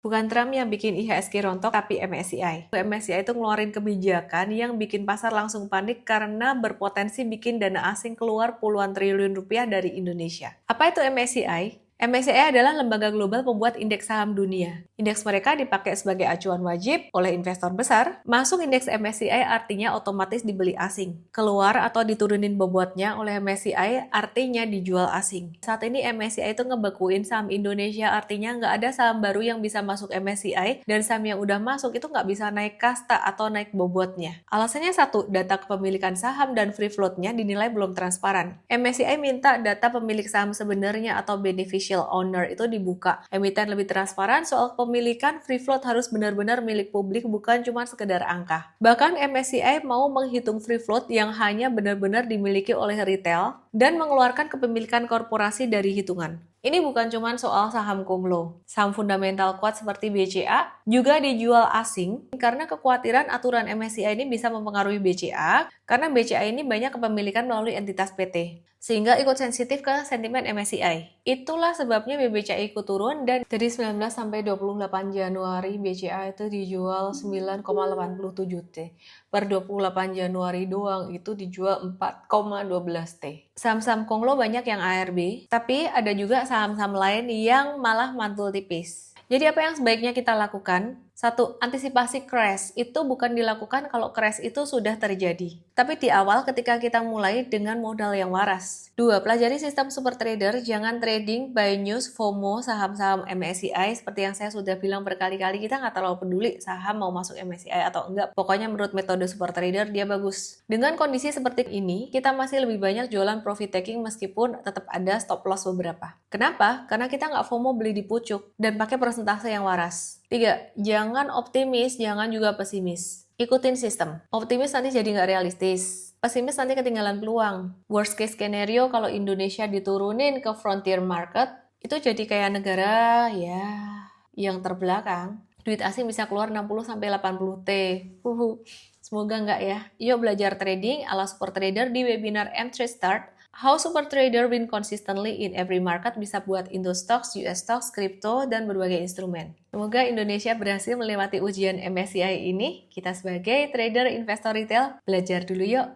Bukan Trump yang bikin IHSG rontok, tapi MSCI. MSCI itu ngeluarin kebijakan yang bikin pasar langsung panik karena berpotensi bikin dana asing keluar puluhan triliun rupiah dari Indonesia. Apa itu MSCI? MSCI adalah lembaga global pembuat indeks saham dunia. Indeks mereka dipakai sebagai acuan wajib oleh investor besar. Masuk indeks MSCI artinya otomatis dibeli asing. Keluar atau diturunin bobotnya oleh MSCI artinya dijual asing. Saat ini MSCI itu ngebekuin saham Indonesia, artinya nggak ada saham baru yang bisa masuk MSCI, dan saham yang udah masuk itu nggak bisa naik kasta atau naik bobotnya. Alasannya satu, data kepemilikan saham dan free float-nya dinilai belum transparan. MSCI minta data pemilik saham sebenarnya atau beneficial owner itu dibuka. Emiten lebih transparan soal kepemilikan, free float harus benar-benar milik publik, bukan cuma sekedar angka. Bahkan MSCI mau menghitung free float yang hanya benar-benar dimiliki oleh retail dan mengeluarkan kepemilikan korporasi dari hitungan. Ini bukan cuma soal saham kumlo. Saham fundamental kuat seperti BCA juga dijual asing karena kekhawatiran aturan MSCI ini bisa mempengaruhi BCA, karena BCA ini banyak kepemilikan melalui entitas PT, sehingga ikut sensitif ke sentimen MSCI. Itulah sebabnya BBCA ikut turun, dan dari 19 sampai 28 Januari BCA itu dijual 9,87 T. Per 28 Januari doang itu dijual 4,12 T. Saham-saham konglo banyak yang ARB, tapi ada juga saham-saham lain yang malah mantul tipis. Jadi apa yang sebaiknya kita lakukan? Satu, antisipasi crash itu bukan dilakukan kalau crash itu sudah terjadi, tapi di awal ketika kita mulai dengan modal yang waras. Dua, pelajari sistem super trader, jangan trading by news, FOMO, saham-saham MSCI. Seperti yang saya sudah bilang berkali-kali, kita nggak terlalu peduli saham mau masuk MSCI atau enggak. Pokoknya menurut metode super trader dia bagus. Dengan kondisi seperti ini, kita masih lebih banyak jualan profit taking meskipun tetap ada stop loss beberapa. Kenapa? Karena kita nggak FOMO beli di pucuk dan pakai persentase yang waras. 3. Jangan optimis, jangan juga pesimis. Ikutin sistem. Optimis nanti jadi nggak realistis. Pesimis nanti ketinggalan peluang. Worst case scenario kalau Indonesia diturunin ke frontier market, itu jadi kayak negara yang terbelakang. Duit asing bisa keluar 60-80 T. Semoga nggak ya. Yuk belajar trading ala super trader di webinar M3 Start. How Super Trader Win Consistently in Every Market, bisa buat Indo Stocks, US Stocks, kripto, dan berbagai instrumen. Semoga Indonesia berhasil melewati ujian MSCI ini. Kita sebagai trader investor retail, belajar dulu yuk!